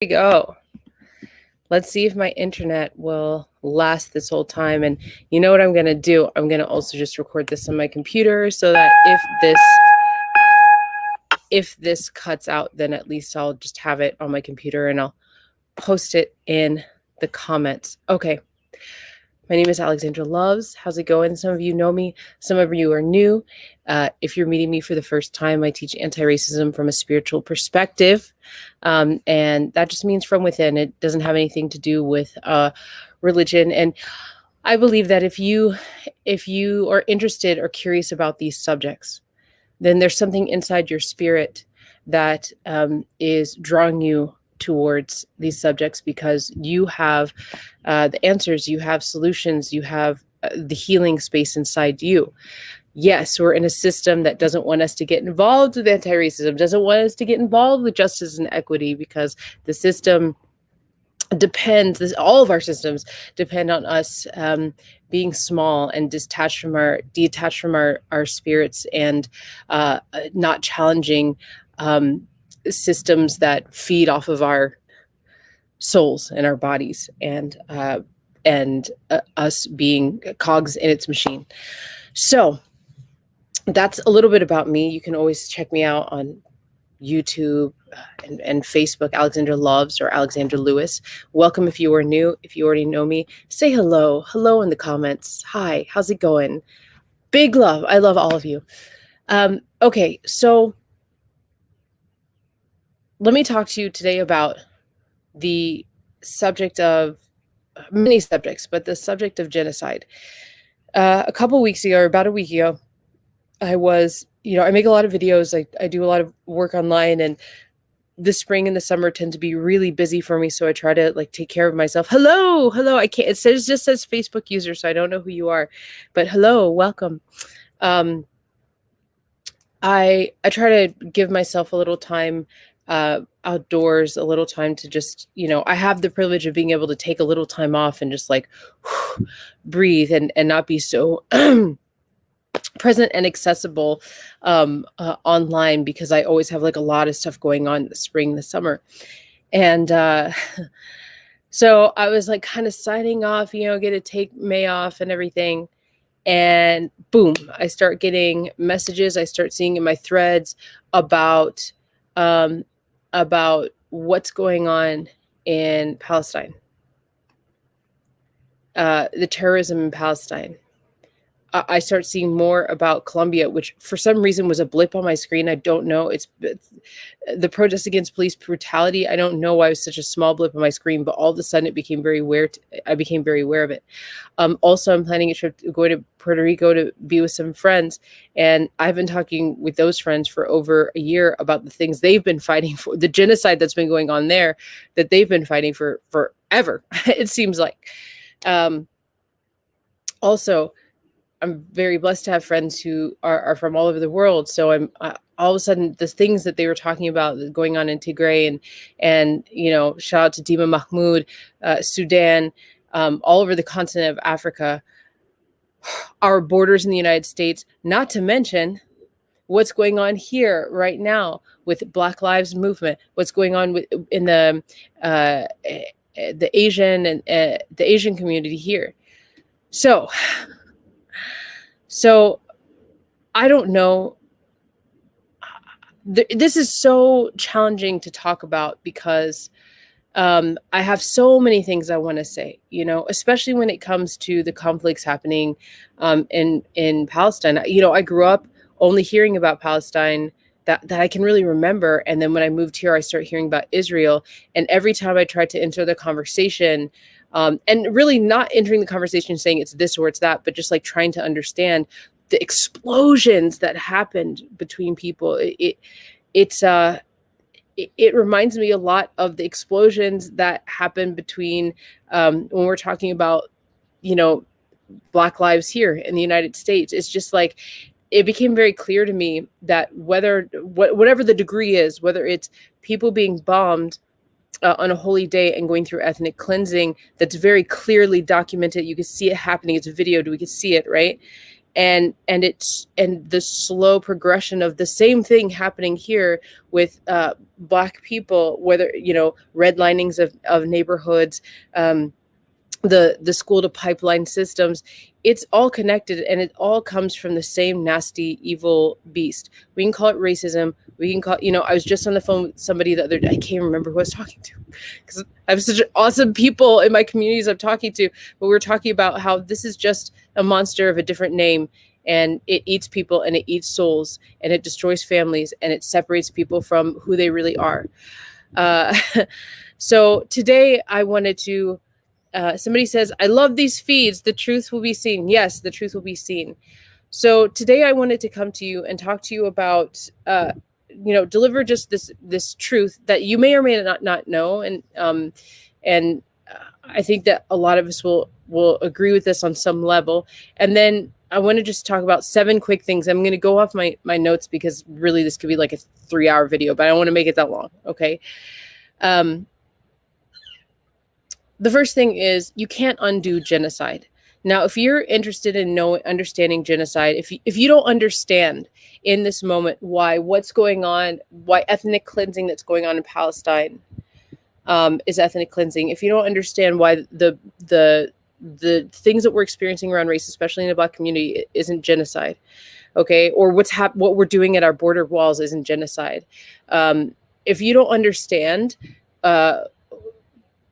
we go. Let's see if my internet will last this whole time. And you know what I'm going to do? I'm going to also just record this on my computer so that if this cuts out, then at least I'll just have it on my computer and I'll post it in the comments. Okay. My name is Alexandra Loves. How's it going? Some of you know me. Some of you are new. If you're meeting me for the first time, I teach anti-racism from a spiritual perspective. And that just means from within. It doesn't have anything to do with religion. And I believe that if you are interested or curious about these subjects, then there's something inside your spirit that is drawing you towards these subjects because you have the answers, you have solutions, you have the healing space inside you. Yes, we're in a system that doesn't want us to get involved with anti-racism, doesn't want us to get involved with justice and equity because the system depends, all of our systems depend on us being small and detached from our spirits and not challenging systems that feed off of our souls and our bodies and us being cogs in its machine. So that's a little bit about me. You can always check me out on YouTube and Facebook, Alexandra Loves or Alexandra Lewis. Welcome if you are new. If you already know me, say hello. Hello in the comments. Hi, how's it going? Big love. I love all of you. Okay, so let me talk to you today about the subject of many subjects, but the subject of genocide. A couple weeks ago, or about a week ago, I was, I make a lot of videos. I do a lot of work online, and the spring and the summer tend to be really busy for me. So I try to take care of myself. Hello. I can't, just says Facebook user, so I don't know who you are, but hello, welcome. I try to give myself a little time outdoors, a little time to just, I have the privilege of being able to take a little time off and just breathe and not be so present and accessible online, because I always have a lot of stuff going on in the spring, the summer. And so I was kind of signing off, get to take May off and everything. And boom, I start getting messages. I start seeing in my threads about what's going on in Palestine, the terrorism in Palestine. I start seeing more about Colombia, which for some reason was a blip on my screen. I don't know. It's the protest against police brutality. I don't know why it was such a small blip on my screen, but all of a sudden it became very aware. I became very aware of it. Also, I'm planning a trip to go to Puerto Rico to be with some friends. And I've been talking with those friends for over a year about the things they've been fighting for, the genocide that's been going on there, that they've been fighting for forever, it seems like. Also, I'm very blessed to have friends who are from all over the world. So I'm all of a sudden, the things that they were talking about going on in Tigray and shout out to Dima Mahmoud, Sudan, all over the continent of Africa, our borders in the United States, not to mention what's going on here right now with Black Lives Movement, what's going on in the Asian and the Asian community here. So I don't know. This is so challenging to talk about because I have so many things I want to say, especially when it comes to the conflicts happening in Palestine. I grew up only hearing about Palestine that I can really remember. And then when I moved here, I started hearing about Israel. And every time I tried to enter the conversation, and really not entering the conversation saying it's this or it's that, but just trying to understand the explosions that happened between people. It reminds me a lot of the explosions that happened between when we're talking about, Black lives here in the United States. It's just it became very clear to me that whatever the degree is, whether it's people being bombed on a holy day and going through ethnic cleansing, that's very clearly documented. You can see it happening. It's videoed. We can see it, right? and the slow progression of the same thing happening here with Black people, whether redlinings of neighborhoods, the school to pipeline systems. It's all connected, and it all comes from the same nasty evil beast. We can call it racism. We can call, I was just on the phone with somebody the other day. I can't remember who I was talking to, because I have such awesome people in my communities I'm talking to, but we were talking about how this is just a monster of a different name, and it eats people, and it eats souls, and it destroys families, and it separates people from who they really are. uh, so today I wanted to, somebody says, I love these feeds. The truth will be seen. Yes, the truth will be seen. So today I wanted to come to you and talk to you about, deliver just this truth that you may or may not know. And I think that a lot of us will agree with this on some level. And then I want to just talk about 7 quick things. I'm going to go off my notes, because really this could be like a 3-hour video, but I don't want to make it that long. Okay. The first thing is, you can't undo genocide. Now, if you're interested in understanding genocide, if you don't understand in this moment what's going on, why ethnic cleansing that's going on in Palestine is ethnic cleansing, if you don't understand why the things that we're experiencing around race, especially in the Black community, isn't genocide, okay, or what we're doing at our border walls isn't genocide. If you don't understand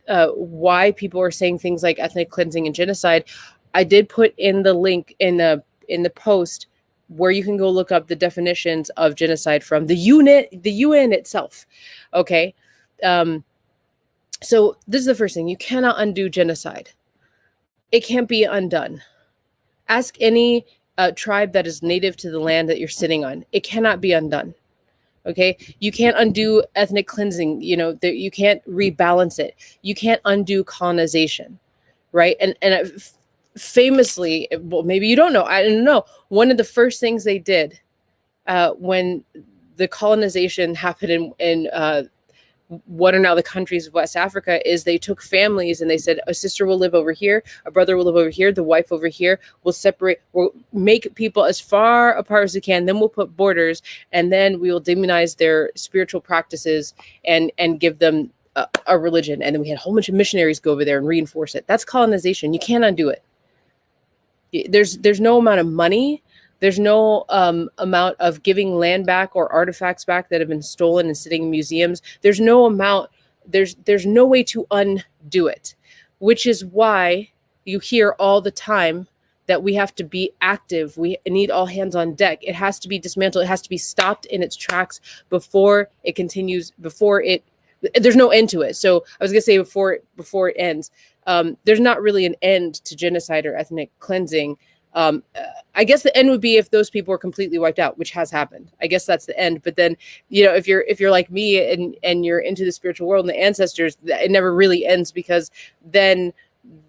why people are saying things like ethnic cleansing and genocide, I did put in the link in the post where you can go look up the definitions of genocide from the UN itself. Okay. So this is the first thing. You cannot undo genocide. It can't be undone. Ask any tribe that is native to the land that you're sitting on. It cannot be undone. Okay, you can't undo ethnic cleansing. You can't rebalance it. You can't undo colonization, right? And famously, well, maybe you don't know. I don't know. One of the first things they did when the colonization happened in what are now the countries of West Africa is they took families and they said, a sister will live over here, a brother will live over here, the wife over here. We'll make people as far apart as we can. Then we'll put borders, and then we will demonize their spiritual practices and give them a religion. And then we had a whole bunch of missionaries go over there and reinforce it. That's colonization. You can't undo it. There's no amount of money. There's no amount of giving land back or artifacts back that have been stolen and sitting in museums. There's no way to undo it, which is why you hear all the time that we have to be active. We need all hands on deck. It has to be dismantled. It has to be stopped in its tracks before it continues, there's no end to it. So I was going to say before it ends. There's not really an end to genocide or ethnic cleansing. I guess the end would be if those people were completely wiped out, which has happened. I guess that's the end. But then, if you're like me and you're into the spiritual world and the ancestors, it never really ends, because then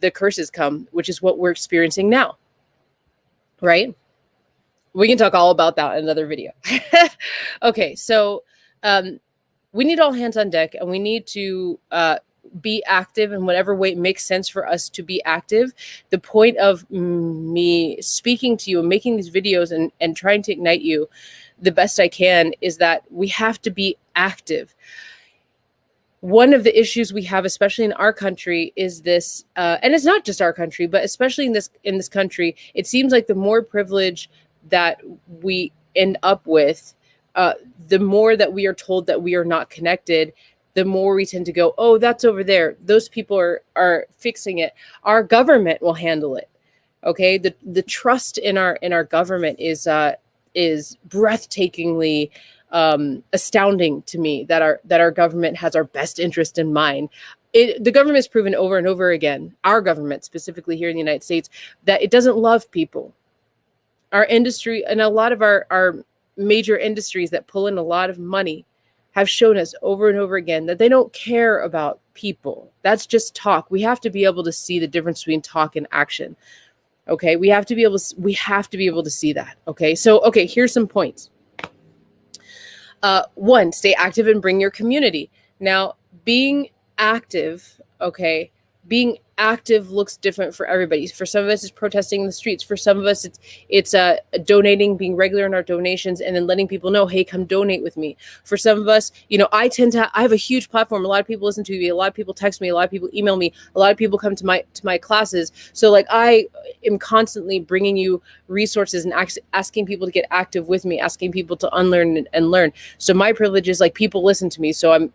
the curses come, which is what we're experiencing now. Right? We can talk all about that in another video. Okay. So, we need all hands on deck, and we need to, be active in whatever way it makes sense for us to be active. The point of me speaking to you and making these videos and trying to ignite you the best I can is that we have to be active. One of the issues we have, especially in our country, is this, and it's not just our country, but especially in this country, it seems like the more privilege that we end up with, the more that we are told that we are not connected, the more we tend to go, oh, that's over there. Those people are fixing it. Our government will handle it. Okay. The trust in our government is breathtakingly astounding to me, that our government has our best interest in mind. The government has proven over and over again, our government specifically here in the United States, that it doesn't love people. Our industry and a lot of our major industries that pull in a lot of money have shown us over and over again that they don't care about people. That's just talk. We have to be able to see the difference between talk and action. Okay, we have to be able to see that. Okay, so here's some points. 1, stay active and bring your community. Now, being active, okay, being active looks different for everybody. For some of us, it's protesting in the streets. For some of us, it's donating, being regular in our donations, and then letting people know, hey, come donate with me. For some of us, I have a huge platform. A lot of people listen to me. A lot of people text me. A lot of people email me. A lot of people come to my classes. So like I am constantly bringing you resources and asking people to get active with me, asking people to unlearn and learn. So my privilege is like people listen to me. So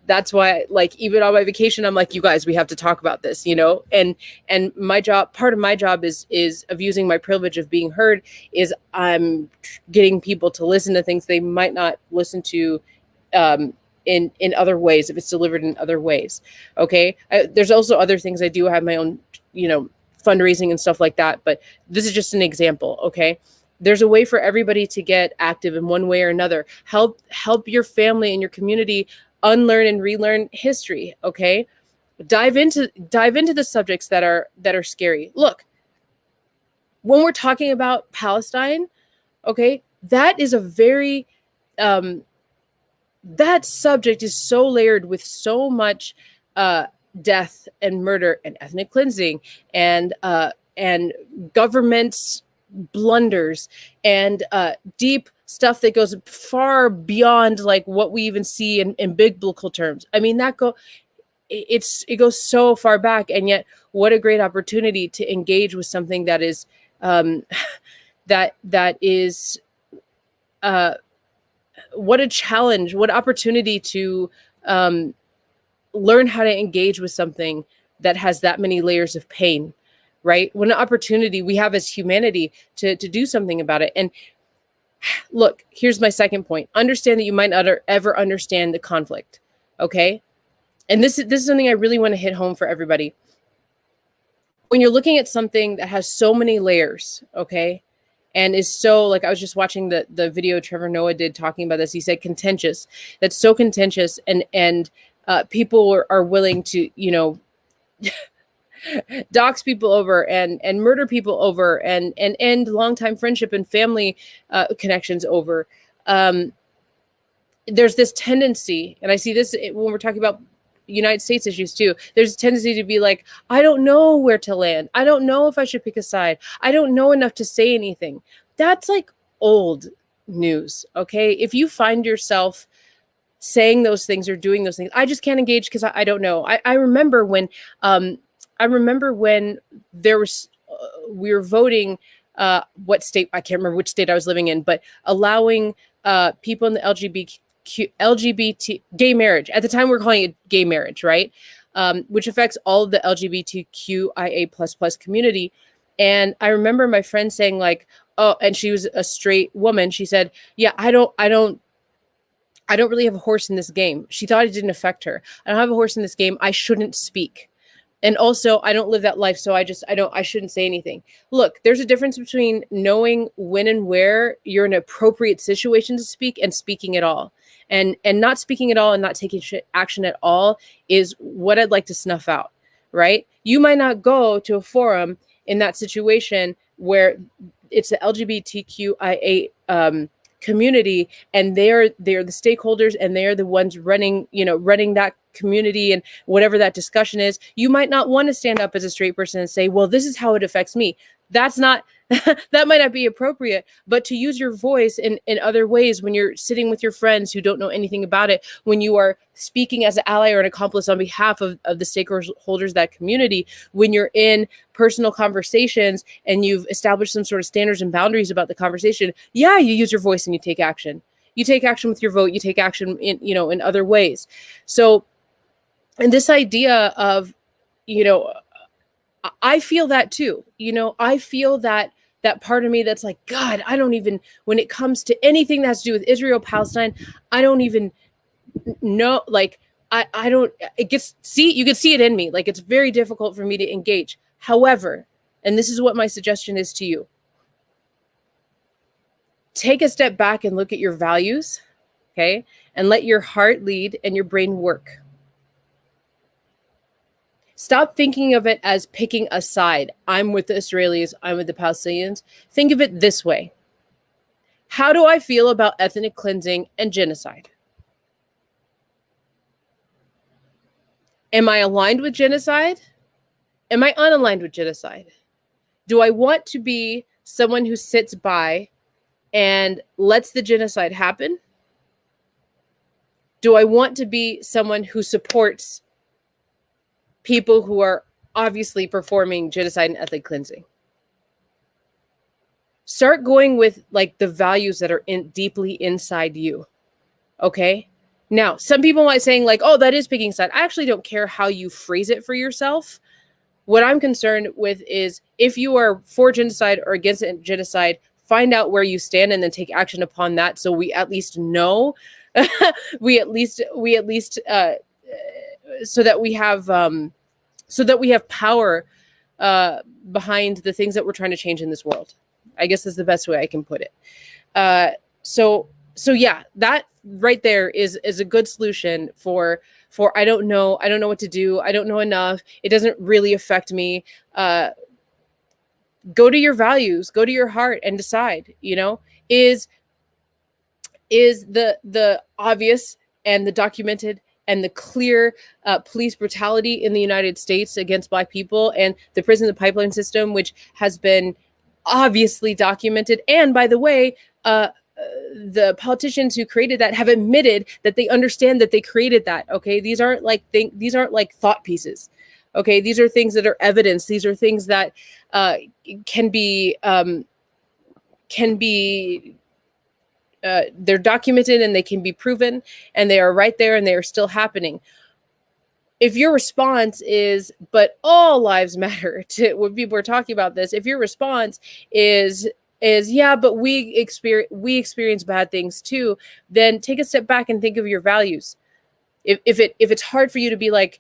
that's why, like, even on my vacation, I'm like, you guys, we have to talk about this, and my job, part of my job is of using my privilege of being heard, is I'm getting people to listen to things they might not listen to in other ways, if it's delivered in other ways. Okay. There's also other things I do. I have my own, fundraising and stuff like that, but this is just an example. Okay. There's a way for everybody to get active in one way or another. Help your family and your community unlearn and relearn history. Okay. Dive into the subjects that are scary. Look, when we're talking about Palestine, okay, that is a very that subject is so layered with so much death and murder and ethnic cleansing and government's blunders and deep stuff that goes far beyond like what we even see in biblical terms. I mean, it goes so far back, and yet what a great opportunity to engage with something that is that is what a challenge, what opportunity to learn how to engage with something that has that many layers of pain, right? What an opportunity we have as humanity to do something about it. And look, here's my second point. Understand that you might not ever understand the conflict, okay? And this is something I really want to hit home for everybody. When you're looking at something that has so many layers, okay, and is so, like, I was just watching the video Trevor Noah did talking about this. He said contentious. That's so contentious, and people are willing to, dox people over and murder people over and end longtime friendship and family connections over. There's this tendency, and I see this when we're talking about United States issues too. There's a tendency to be like, I don't know where to land. I don't know if I should pick a side. I don't know enough to say anything. That's like old news. Okay. If you find yourself saying those things or doing those things, I just can't engage because I don't know. I remember when there was we were voting what state, I can't remember which state I was living in, but allowing people in the LGBT gay marriage. At the time, we were calling it gay marriage, right? Which affects all of the LGBTQIA plus community. And I remember my friend saying like, oh, and she was a straight woman. She said, yeah, I don't really have a horse in this game. She thought it didn't affect her. I don't have a horse in this game. I shouldn't speak. And also, I don't live that life, so I shouldn't say anything. Look, there's a difference between knowing when and where you're in an appropriate situation to speak and speaking at all. And not speaking at all and not taking action at all is what I'd like to snuff out, right? You might not go to a forum in that situation where it's the LGBTQIA community, and they're the stakeholders, and they're the ones running that community and whatever that discussion is. You might not want to stand up as a straight person and say, well, this is how it affects me. That's not that might not be appropriate, but to use your voice in other ways when you're sitting with your friends who don't know anything about it, when you are speaking as an ally or an accomplice on behalf of the stakeholders of that community, when you're in personal conversations and you've established some sort of standards and boundaries about the conversation, yeah, you use your voice and you take action. You take action with your vote, you take action in other ways. So, and this idea of, I feel that too. I feel that part of me that's like, God, I don't even, when it comes to anything that has to do with Israel, Palestine, I don't even know, like, I don't, you can see it in me. Like, it's very difficult for me to engage. However, and this is what my suggestion is to you, take a step back and look at your values, okay? And let your heart lead and your brain work. Stop thinking of it as picking a side. I'm with the Israelis, I'm with the Palestinians. Think of it this way. How do I feel about ethnic cleansing and genocide? Am I aligned with genocide? Am I unaligned with genocide? Do I want to be someone who sits by and lets the genocide happen? Do I want to be someone who supports people who are obviously performing genocide and ethnic cleansing? Start going with like the values that are deeply inside you. Okay. Now, some people might saying like, oh, that is picking side. I actually don't care how you phrase it for yourself. What I'm concerned with is if you are for genocide or against genocide, find out where you stand and then take action upon that. So we at least know, we at least, so that we have power behind the things that we're trying to change in this world. I guess is the best way I can put it. So yeah, that right there is a good solution for I don't know what to do. I don't know enough. It doesn't really affect me. Go to your values, go to your heart and decide, is the obvious and the documented and the clear police brutality in the United States against Black people and the prison, the pipeline system, which has been obviously documented. And by the way, the politicians who created that have admitted that they understand that they created that. Okay, these aren't like thought pieces. Okay, these are things that are evidence. These are things that can be they're documented and they can be proven, and they are right there and they are still happening. If your response is, but all lives matter, to when people are talking about this, if your response is yeah, but we experience bad things too, then take a step back and think of your values. If it's hard for you to be like,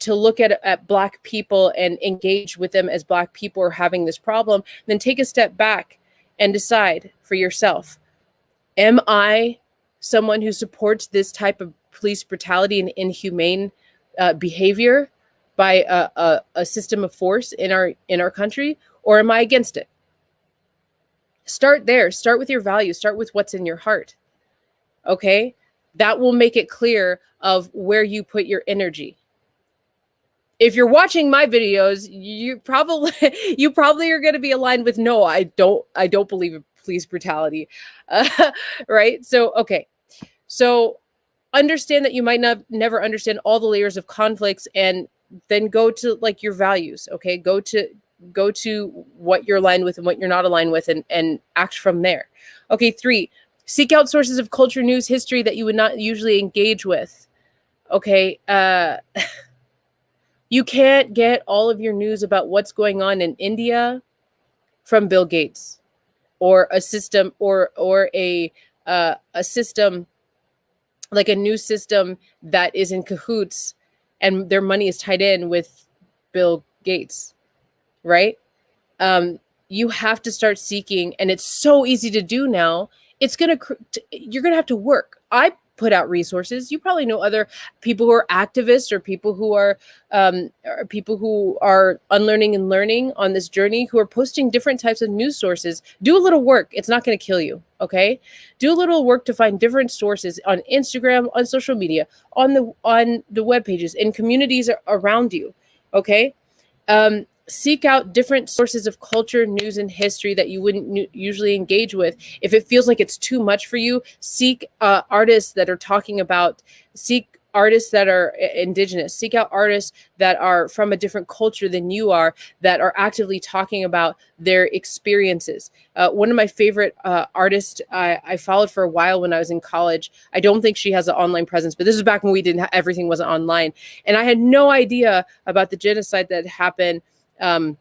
to look at Black people and engage with them as Black people are having this problem, then take a step back and decide for yourself. Am I someone who supports this type of police brutality and inhumane behavior by a system of force in our country, or am I against it? Start there. Start with your values. Start with what's in your heart. Okay? That will make it clear of where you put your energy. If you're watching my videos, you probably are going to be aligned with no, I don't believe in police brutality. Right? So, okay. So understand that you might never understand all the layers of conflicts, and then go to like your values. Okay? Go to what you're aligned with and what you're not aligned with, and act from there. Okay, 3, seek out sources of culture, news, history that you would not usually engage with. Okay, you can't get all of your news about what's going on in India from Bill Gates or a system or a system like a news system that is in cahoots and their money is tied in with Bill Gates. Right? You have to start seeking, and it's so easy to do now. You're gonna have to work. I put out resources. You probably know other people who are activists or people who are unlearning and learning on this journey, who are posting different types of news sources. Do a little work. It's not going to kill you. Okay, do a little work to find different sources on Instagram, on social media, on the web pages, in communities around you. Okay. Seek out different sources of culture, news, and history that you wouldn't usually engage with. If it feels like it's too much for you, seek artists that are seek artists that are indigenous, seek out artists that are from a different culture than you are, that are actively talking about their experiences. One of my favorite artists I followed for a while when I was in college, I don't think she has an online presence, but this is back when everything wasn't online. And I had no idea about the genocide that happened of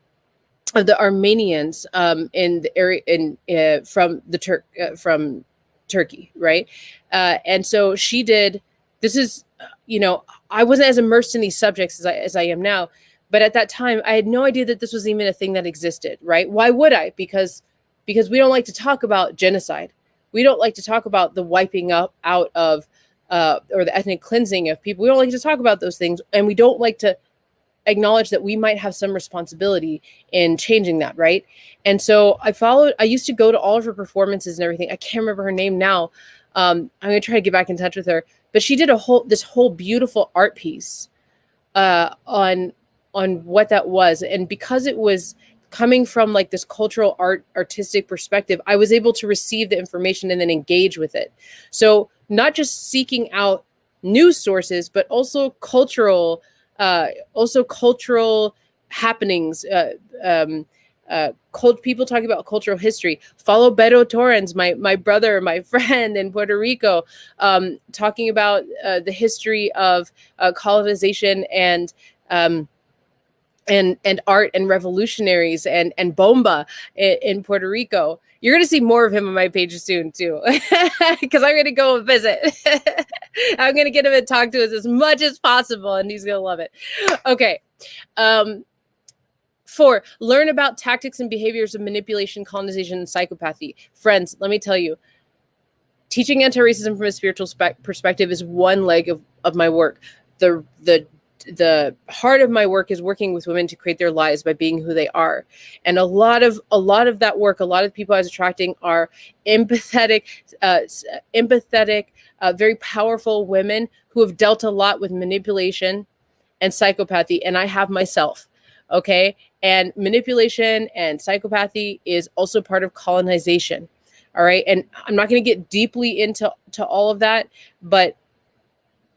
the Armenians in the area from Turkey, right? And so she did. This is, I wasn't as immersed in these subjects as I am now, but at that time I had no idea that this was even a thing that existed, right? Why would I? Because we don't like to talk about genocide. We don't like to talk about the wiping out of or the ethnic cleansing of people. We don't like to talk about those things, and we don't like to acknowledge that we might have some responsibility in changing that, right? And so I used to go to all of her performances and everything. I can't remember her name now. I'm going to try to get back in touch with her, but she did this whole beautiful art piece on what that was. And because it was coming from like this cultural artistic perspective, I was able to receive the information and then engage with it. So not just seeking out news sources, but also cultural happenings. People talking about cultural history. Follow Beto Torrens, my brother, my friend in Puerto Rico, talking about the history of colonization um, and art and revolutionaries and bomba in Puerto Rico. You're going to see more of him on my page soon too, because I'm going to go and visit. I'm going to get him to talk to us as much as possible, and he's going to love it. Okay. 4, learn about tactics and behaviors of manipulation, colonization, and psychopathy. Friends, let me tell you, teaching anti-racism from a spiritual perspective is one leg of my work. The heart of my work is working with women to create their lives by being who they are. And a lot of that work, a lot of people I was attracting are empathetic, very powerful women who have dealt a lot with manipulation and psychopathy. And I have myself. Okay. And manipulation and psychopathy is also part of colonization. All right. And I'm not going to get deeply into all of that, but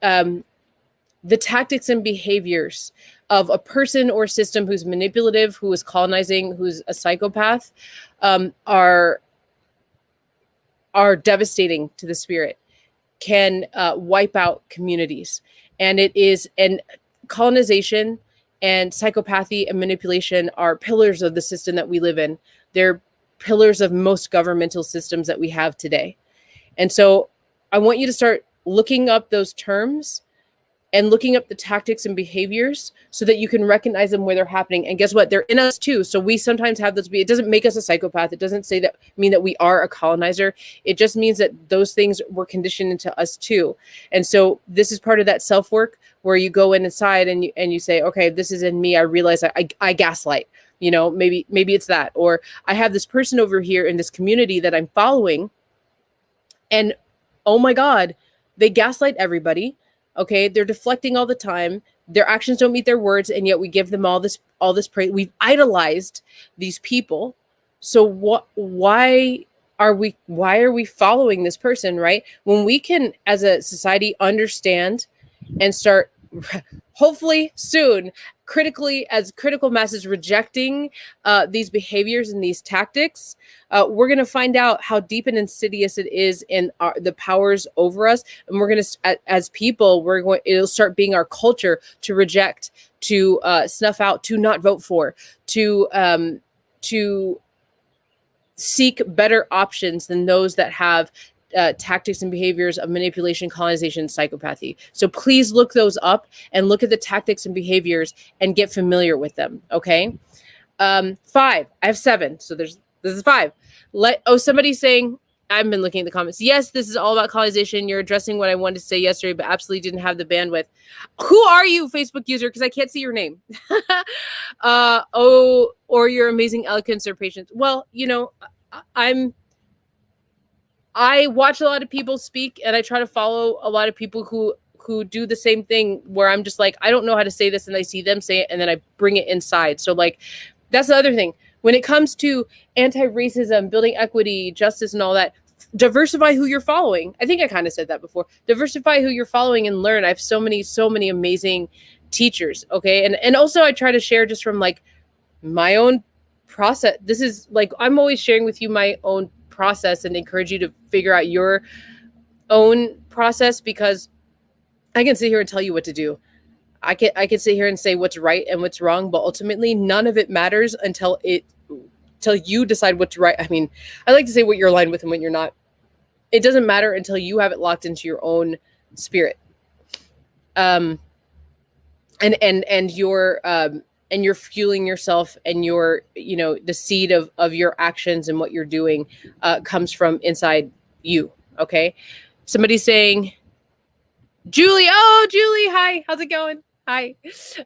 the tactics and behaviors of a person or system who's manipulative, who is colonizing, who's a psychopath, are devastating to the spirit, can wipe out communities. And colonization and psychopathy and manipulation are pillars of the system that we live in. They're pillars of most governmental systems that we have today. And so I want you to start looking up those terms and looking up the tactics and behaviors so that you can recognize them where they're happening. And guess what? They're in us too. So we sometimes have those. It doesn't make us a psychopath. It doesn't mean that we are a colonizer. It just means that those things were conditioned into us too. And so this is part of that self-work where you go inside and you say, okay, this is in me. I realize I gaslight. Maybe it's that. Or I have this person over here in this community that I'm following, and oh my God, they gaslight everybody. Okay, they're deflecting all the time. Their actions don't meet their words, and yet we give them all this praise. We've idolized these people. So why are we following this person, right? When we can, as a society, understand and start, hopefully soon, critical masses rejecting these behaviors and these tactics, we're going to find out how deep and insidious it is in the powers over us. And we're going to, as people, it'll start being our culture to reject, to snuff out, to not vote for, to seek better options than those that have tactics and behaviors of manipulation, colonization, psychopathy. So please look those up and look at the tactics and behaviors and get familiar with them. Okay. 5. I have 7. So this is 5. Somebody's saying, I've been looking at the comments. Yes, this is all about colonization. You're addressing what I wanted to say yesterday, but absolutely didn't have the bandwidth. Who are you, Facebook user? Because I can't see your name. Or your amazing eloquence or patience. Well, I watch a lot of people speak, and I try to follow a lot of people who do the same thing, where I'm just like, I don't know how to say this, and I see them say it, and then I bring it inside. So like, that's the other thing. When it comes to anti-racism, building equity, justice, and all that, diversify who you're following. I think I kind of said that before. Diversify who you're following and learn. I have so many amazing teachers. Okay. And also I try to share just from like my own process. This is like, I'm always sharing with you my own process and encourage you to figure out your own process, because I can sit here and tell you what to do. I can sit here and say what's right and what's wrong, but ultimately none of it matters until you decide what's right. I mean, I like to say what you're aligned with and what you're not. It doesn't matter until you have it locked into your own spirit. And you're fueling yourself, and the seed of your actions and what you're doing comes from inside you. Okay. Somebody's saying, Julie. Oh, Julie. Hi. How's it going? Hi.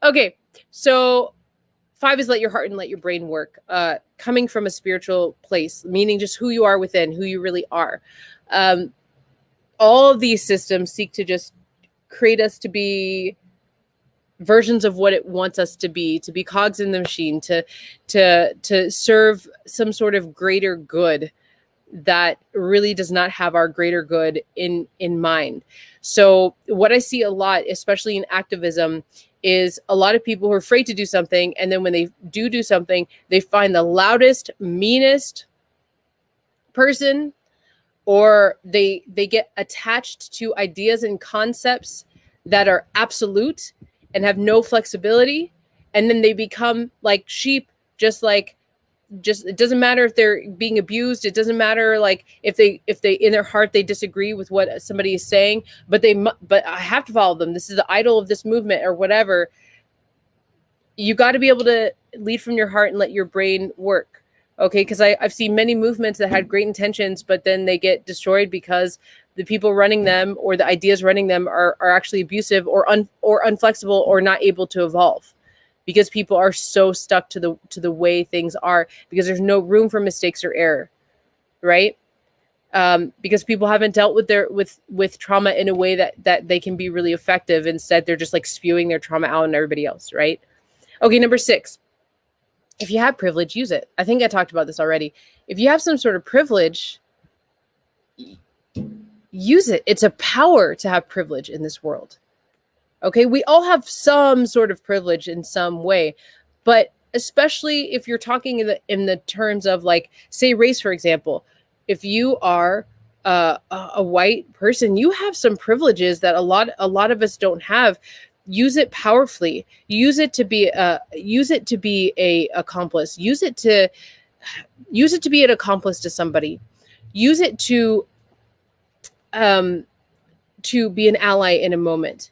Okay. So 5 is let your heart and let your brain work, coming from a spiritual place, meaning just who you are within, who you really are. All of these systems seek to just create us to be versions of what it wants us to be cogs in the machine, to serve some sort of greater good that really does not have our greater good in mind. So what I see a lot, especially in activism, is a lot of people who are afraid to do something, and then when they do something, they find the loudest, meanest person, or they get attached to ideas and concepts that are absolute and have no flexibility, and then they become like sheep, just it doesn't matter if they're being abused. It doesn't matter like if they in their heart they disagree with what somebody is saying, but I have to follow them. This is the idol of this movement or whatever. You got to be able to lead from your heart and let your brain work. Okay, because I've seen many movements that had great intentions, but then they get destroyed because the people running them or the ideas running them are actually abusive or unflexible or not able to evolve, because people are so stuck to the way things are, because there's no room for mistakes or error, right? Because people haven't dealt with with trauma in a way that they can be really effective. Instead, they're just like spewing their trauma out on everybody else, right? Okay, number 6. If you have privilege, use it. I think I talked about this already. If you have some sort of privilege, use it. It's a power to have privilege in this world. Okay, we all have some sort of privilege in some way, but especially if you're talking in the terms of, like, say, race, for example. If you are a white person, you have some privileges that a lot of us don't have. Use it powerfully. Use it to be a accomplice. Use it to be an accomplice to somebody. Use it to be an ally in a moment.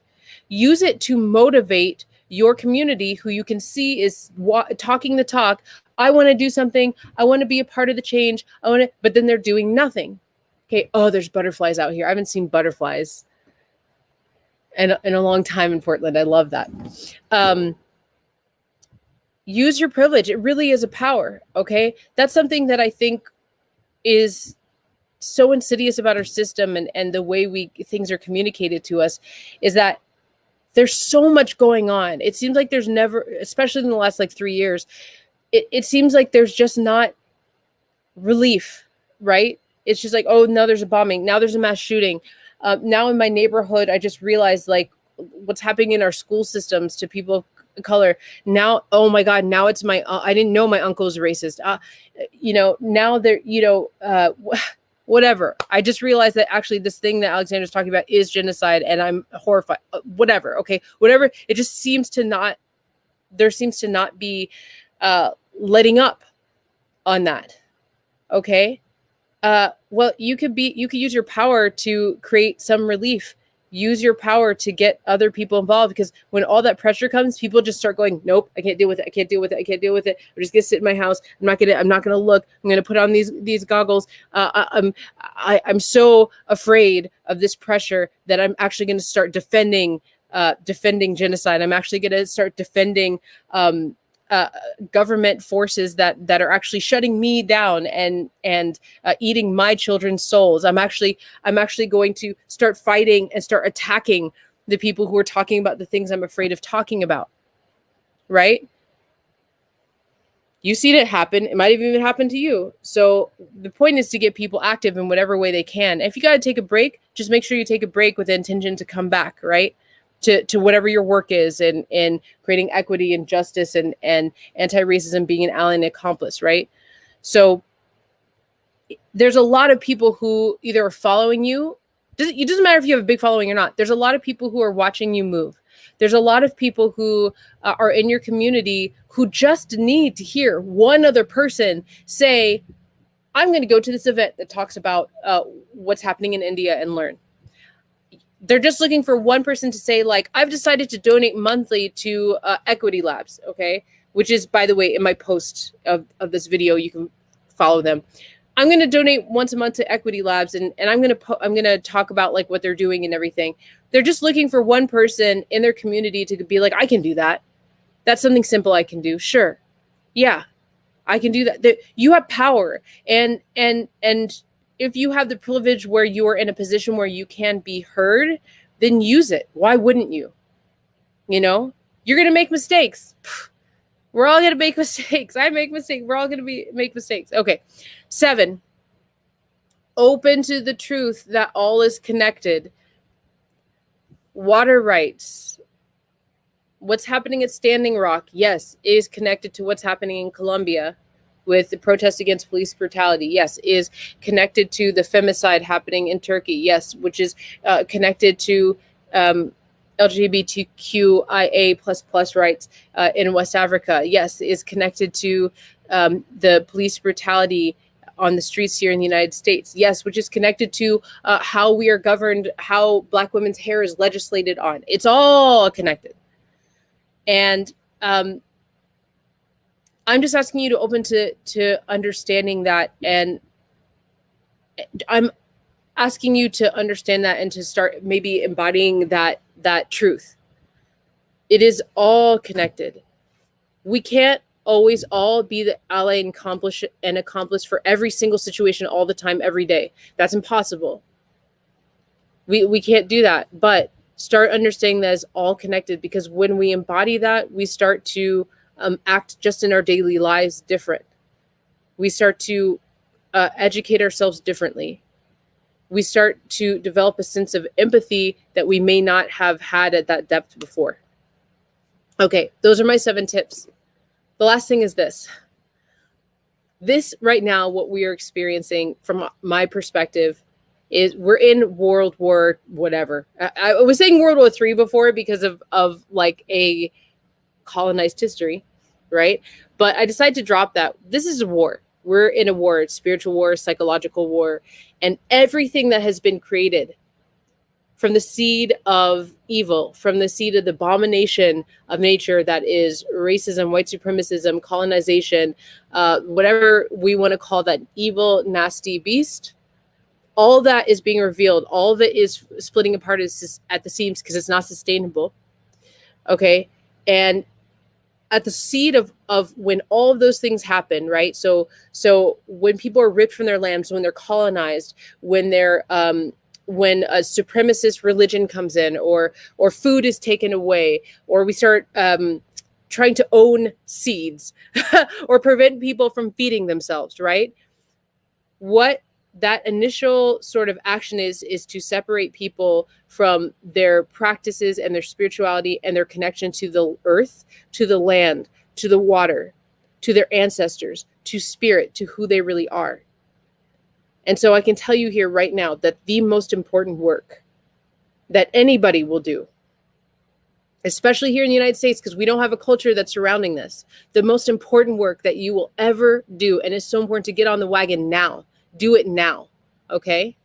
Use it to motivate your community, who you can see is talking the talk. I want to do something. I want to be a part of the change. But then they're doing nothing. Okay. Oh, there's butterflies out here. I haven't seen butterflies in a long time in Portland. I love that. Use your privilege. It really is a power. Okay. That's something that I think is so insidious about our system and the way things are communicated to us, is that there's so much going on. It seems like there's never, especially in the last like 3 years, it seems like there's just not relief, right? It's just like, oh, now there's a bombing. Now there's a mass shooting. Now in my neighborhood, I just realized like what's happening in our school systems to people of color. Now, oh my God, now it's I didn't know my uncle was racist. Now they're, whatever. I just realized that actually this thing that Alexander's talking about is genocide, and I'm horrified. Whatever. Okay. Whatever. It just seems to not be letting up on that. Okay. Well, you could use your power to create some relief. Use your power to get other people involved, because when all that pressure comes, people just start going, nope, I can't deal with it. I can't deal with it. I can't deal with it. I'm just gonna sit in my house. I'm not gonna look. I'm gonna put on these goggles. I'm so afraid of this pressure that I'm actually gonna start defending genocide. I'm actually gonna start defending government forces that are actually shutting me down and eating my children's souls. I'm actually going to start fighting and start attacking the people who are talking about the things I'm afraid of talking about. Right? You've seen it happen. It might have even happened to you. So the point is to get people active in whatever way they can. If you got to take a break, just make sure you take a break with the intention to come back, right? To whatever your work is, and creating equity and justice and anti-racism, being an ally and accomplice, right? So there's a lot of people who either are following you. It doesn't matter if you have a big following or not. There's a lot of people who are watching you move. There's a lot of people who are in your community who just need to hear one other person say, I'm going to go to this event that talks about what's happening in India and learn. They're just looking for one person to say, like, I've decided to donate monthly to Equity Labs, okay? Which is, by the way, in my post of this video, you can follow them. I'm going to donate once a month to Equity Labs, and I'm going to talk about like what they're doing and everything. They're just looking for one person in their community to be like, I can do that. That's something simple I can do. Sure. Yeah, I can do that. You have power, and if you have the privilege where you are in a position where you can be heard, then use it. Why wouldn't you? You know, You're going to make mistakes. We're all going to make mistakes. I make mistakes. We're all going to make mistakes. Okay. 7, open to the truth that all is connected. Water rights. What's happening at Standing Rock, yes, is connected to what's happening in Colombia with the protest against police brutality. Yes, is connected to the femicide happening in Turkey. Yes, which is connected to LGBTQIA++ rights in West Africa. Yes, is connected to the police brutality on the streets here in the United States. Yes, which is connected to how we are governed, how Black women's hair is legislated on. It's all connected. And I'm just asking you to open to understanding that. And I'm asking you to understand that and to start maybe embodying that truth. It is all connected. We can't always all be the ally and accomplice for every single situation all the time, every day. That's impossible. We can't do that. But start understanding that it's all connected, because when we embody that, we start to act just in our daily lives different. We start to educate ourselves differently. We start to develop a sense of empathy that we may not have had at that depth before. Okay, those are my 7 tips. The last thing is this. This right now, what we are experiencing from my perspective, is we're in World War whatever. I was saying World War III before because of like a colonized history, right? But I decided to drop that. This is a war. We're in a war. It's spiritual war, psychological war, and everything that has been created from the seed of evil, from the seed of the abomination of nature that is racism, white supremacism, colonization, whatever we want to call that evil, nasty beast. All that is being revealed. All of it is splitting apart at the seams because it's not sustainable. Okay. And at the seed of when all of those things happen, right? So when people are ripped from their lands, when they're colonized, when they're when a supremacist religion comes in, or food is taken away, or we start trying to own seeds or prevent people from feeding themselves, right? What that initial sort of action is to separate people from their practices and their spirituality and their connection to the earth, to the land, to the water, to their ancestors, to spirit, to who they really are. And so I can tell you here right now that the most important work that anybody will do, especially here in the United States, because we don't have a culture that's surrounding this, the most important work that you will ever do, and it's so important to get on the wagon now, do it now, okay,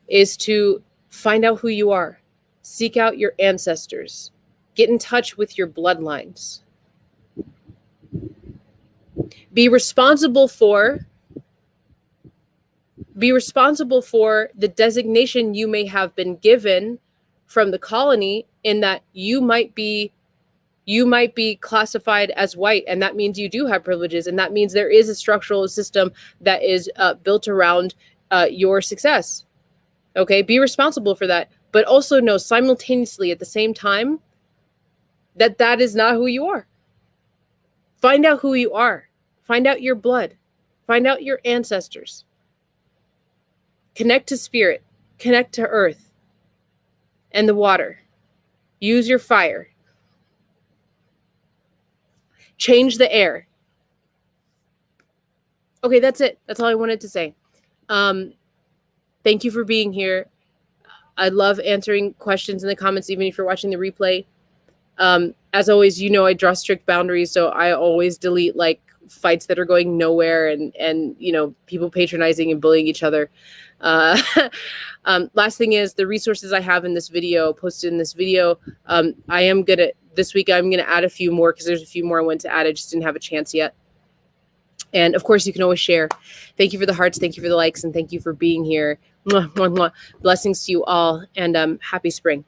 is to find out who you are, seek out your ancestors, get in touch with your bloodlines, be responsible for the designation you may have been given from the colony, in that you might be classified as white, and that means you do have privileges, and that means there is a structural system that is built around your success. Okay, be responsible for that, but also know simultaneously at the same time that that is not who you are. Find out who you are. Find out your blood. Find out your ancestors. Connect to spirit. Connect to earth and the water. Use your fire. Change the air. Okay, that's it. That's all I wanted to say. Thank you for being here. I love answering questions in the comments, even if you're watching the replay. As always, you know I draw strict boundaries, so I always delete like fights that are going nowhere and you know, people patronizing and bullying each other. Last thing is the resources I have in this video, posted in this video. This week I'm gonna add a few more, because there's a few more I want to add. I just didn't have a chance yet. And of course, you can always share. Thank you for the hearts, thank you for the likes, and thank you for being here. Mwah, mwah, mwah. Blessings to you all, and happy spring.